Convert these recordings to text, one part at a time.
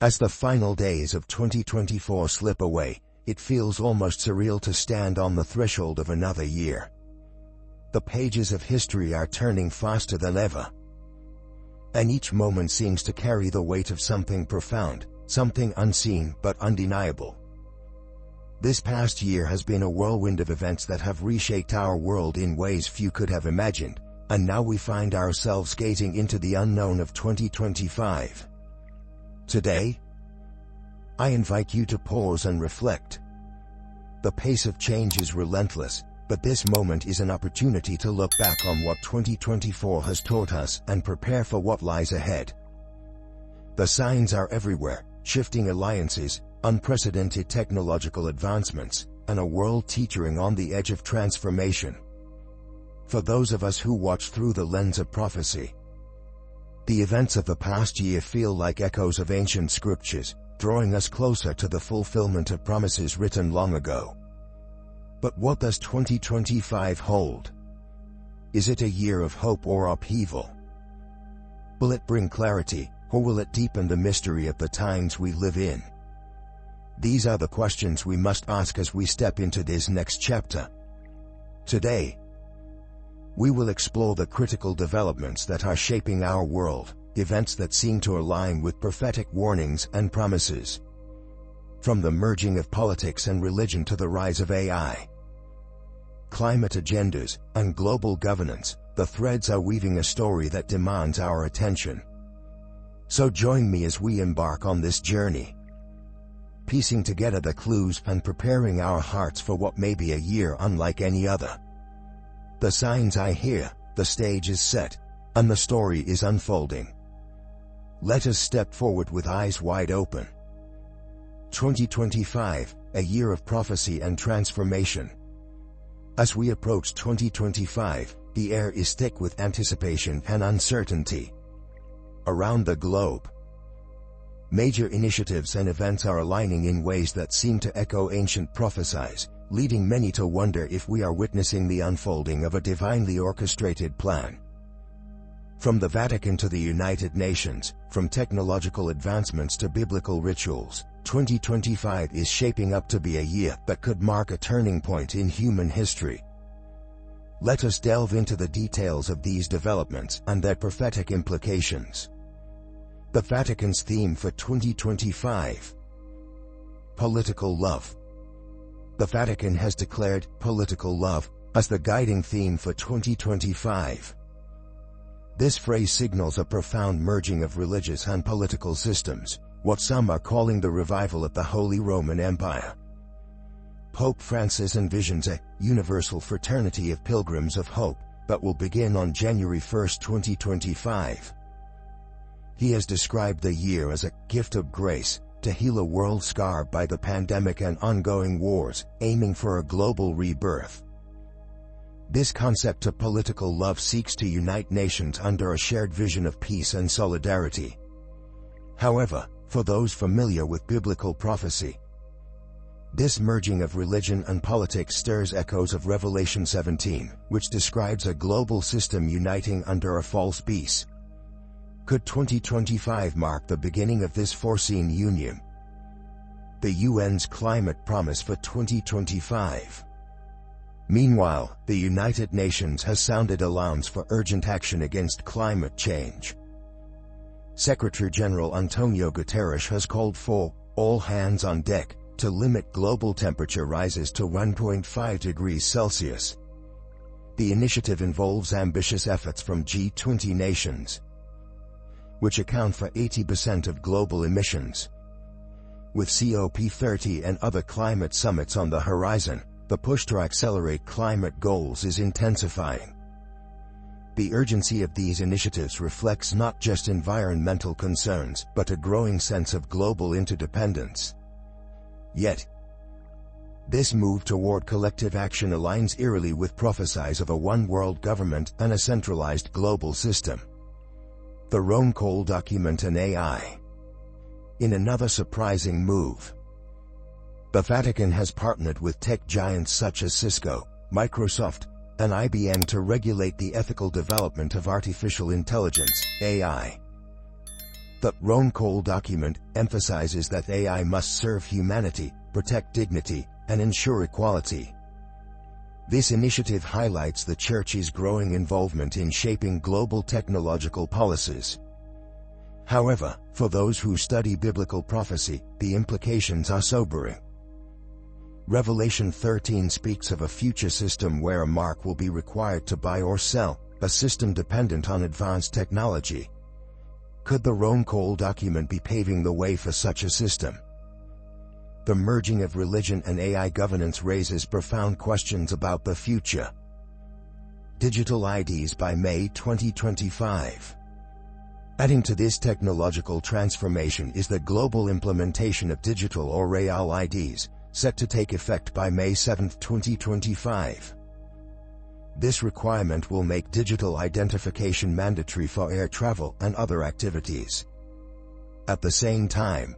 As the final days of 2024 slip away, it feels almost surreal to stand on the threshold of another year. The pages of history are turning faster than ever, and each moment seems to carry the weight of something profound, something unseen but undeniable. This past year has been a whirlwind of events that have reshaped our world in ways few could have imagined, and now we find ourselves gazing into the unknown of 2025. Today, I invite you to pause and reflect. The pace of change is relentless, but this moment is an opportunity to look back on what 2024 has taught us and prepare for what lies ahead. The signs are everywhere: shifting alliances, unprecedented technological advancements, and a world teetering on the edge of transformation. For those of us who watch through the lens of prophecy, the events of the past year feel like echoes of ancient scriptures, drawing us closer to the fulfillment of promises written long ago. But what does 2025 hold? Is it a year of hope or upheaval? Will it bring clarity, or will it deepen the mystery of the times we live in? These are the questions we must ask as we step into this next chapter. Today, we will explore the critical developments that are shaping our world, events that seem to align with prophetic warnings and promises. From the merging of politics and religion to the rise of AI, climate agendas, and global governance, the threads are weaving a story that demands our attention. So join me as we embark on this journey, piecing together the clues and preparing our hearts for what may be a year unlike any other. The signs are here, the stage is set, and the story is unfolding. Let us step forward with eyes wide open. 2025, a year of prophecy and transformation. As we approach 2025, the air is thick with anticipation and uncertainty. Around the globe, major initiatives and events are aligning in ways that seem to echo ancient prophecies, leading many to wonder if we are witnessing the unfolding of a divinely orchestrated plan. From the Vatican to the United Nations, from technological advancements to biblical rituals, 2025 is shaping up to be a year that could mark a turning point in human history. Let us delve into the details of these developments and their prophetic implications. The Vatican's theme for 2025: political love. The Vatican has declared political love as the guiding theme for 2025. This phrase signals a profound merging of religious and political systems, what some are calling the revival of the Holy Roman Empire. Pope Francis envisions a universal fraternity of pilgrims of hope that will begin on January 1, 2025. He has described the year as a gift of grace to heal a world scarred by the pandemic and ongoing wars, aiming for a global rebirth. This concept of political love seeks to unite nations under a shared vision of peace and solidarity. However, for those familiar with biblical prophecy, this merging of religion and politics stirs echoes of Revelation 17, which describes a global system uniting under a false peace. Could 2025 mark the beginning of this foreseen union? The UN's climate promise for 2025. Meanwhile, the United Nations has sounded alarms for urgent action against climate change. Secretary-General Antonio Guterres has called for all hands on deck to limit global temperature rises to 1.5 degrees Celsius. The initiative involves ambitious efforts from G20 nations, which account for 80% of global emissions. With COP30 and other climate summits on the horizon, the push to accelerate climate goals is intensifying. The urgency of these initiatives reflects not just environmental concerns, but a growing sense of global interdependence. Yet, this move toward collective action aligns eerily with prophecies of a one-world government and a centralized global system. The Rome Cole document and AI. In another surprising move, the Vatican has partnered with tech giants such as Cisco, Microsoft, and IBM to regulate the ethical development of artificial intelligence, AI. The Rome Call document emphasizes that AI must serve humanity, protect dignity, and ensure equality. This initiative highlights the Church's growing involvement in shaping global technological policies. However, for those who study biblical prophecy, the implications are sobering. Revelation 13 speaks of a future system where a mark will be required to buy or sell, a system dependent on advanced technology. Could the Rome Call document be paving the way for such a system? The merging of religion and AI governance raises profound questions about the future. Digital IDs by May 2025. Adding to this technological transformation is the global implementation of digital or real IDs, set to take effect by May 7, 2025. This requirement will make digital identification mandatory for air travel and other activities. At the same time,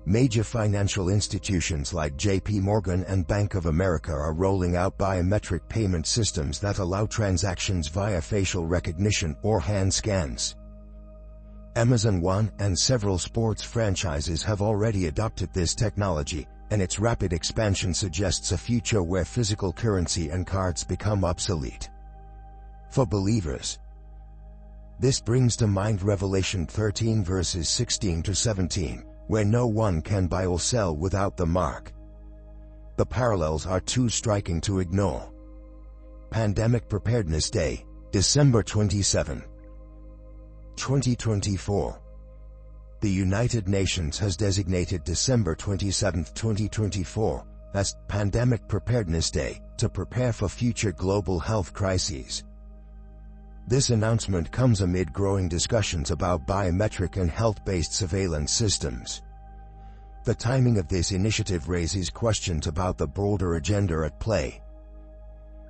major financial institutions like JP Morgan and Bank of America are rolling out biometric payment systems that allow transactions via facial recognition or hand scans. Amazon One and several sports franchises have already adopted this technology, and its rapid expansion suggests a future where physical currency and cards become obsolete. For believers, this brings to mind Revelation 13 verses 16 to 17, where no one can buy or sell without the mark. The parallels are too striking to ignore. Pandemic Preparedness Day, December 27, 2024. The United Nations has designated December 27, 2024, as Pandemic Preparedness Day, to prepare for future global health crises. This announcement comes amid growing discussions about biometric and health-based surveillance systems. The timing of this initiative raises questions about the broader agenda at play.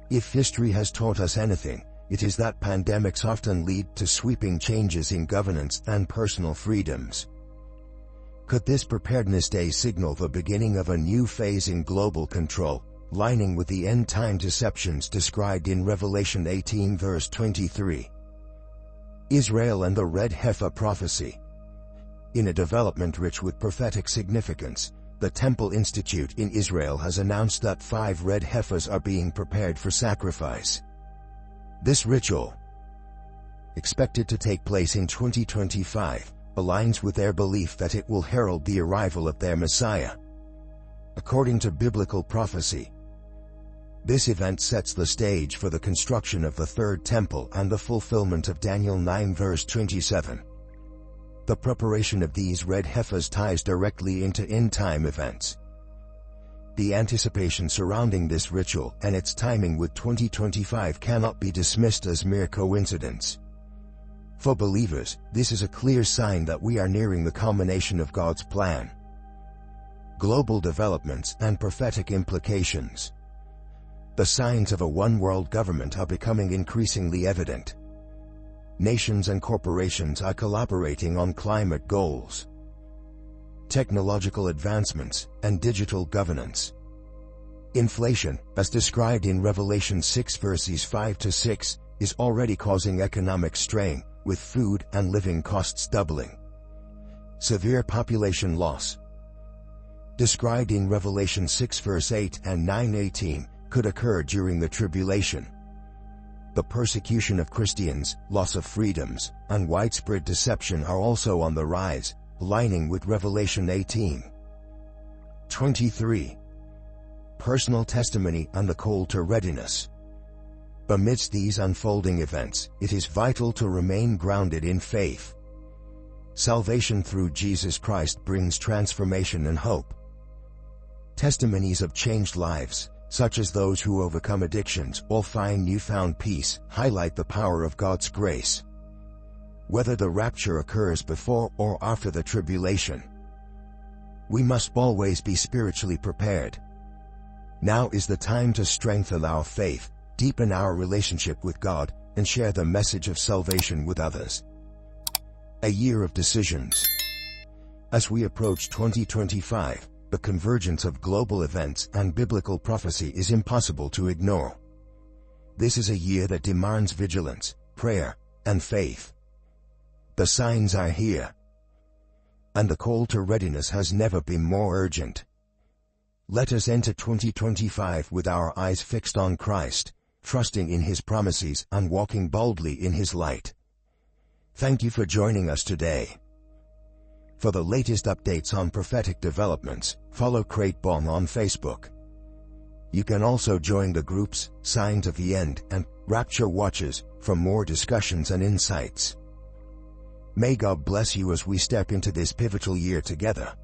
If history has taught us anything, it is that pandemics often lead to sweeping changes in governance and personal freedoms. Could this Preparedness Day signal the beginning of a new phase in global control, lining with the end-time deceptions described in Revelation 18 verse 23? Israel and the Red Heifer prophecy. In a development rich with prophetic significance, the Temple Institute in Israel has announced that 5 red heifers are being prepared for sacrifice. This ritual, expected to take place in 2025, aligns with their belief that it will herald the arrival of their Messiah. According to biblical prophecy, this event sets the stage for the construction of the Third Temple and the fulfillment of Daniel 9 verse 27. The preparation of these red heifers ties directly into end-time events. The anticipation surrounding this ritual and its timing with 2025 cannot be dismissed as mere coincidence. For believers, this is a clear sign that we are nearing the culmination of God's plan. Global developments and prophetic implications. The signs of a one-world government are becoming increasingly evident. Nations and corporations are collaborating on climate goals, technological advancements, and digital governance. Inflation, as described in Revelation 6 verses 5 to 6, is already causing economic strain, with food and living costs doubling. Severe population loss, described in Revelation 6 verse 8 and 9:18, could occur during the tribulation. The persecution of Christians, loss of freedoms, and widespread deception are also on the rise, aligning with Revelation 18:23. Personal testimony and the call to readiness. Amidst these unfolding events, it is vital to remain grounded in faith. Salvation through Jesus Christ brings transformation and hope. Testimonies of changed lives, such as those who overcome addictions or find newfound peace, highlight the power of God's grace. Whether the rapture occurs before or after the tribulation, we must always be spiritually prepared. Now is the time to strengthen our faith, deepen our relationship with God, and share the message of salvation with others. A year of decisions. As we approach 2025, the convergence of global events and biblical prophecy is impossible to ignore. This is a year that demands vigilance, prayer, and faith. The signs are here, and the call to readiness has never been more urgent. Let us enter 2025 with our eyes fixed on Christ, trusting in His promises and walking boldly in His light. Thank you for joining us today. For the latest updates on prophetic developments, follow Cratebon on Facebook. You can also join the groups Signs of the End and Rapture Watches for more discussions and insights. May God bless you as we step into this pivotal year together.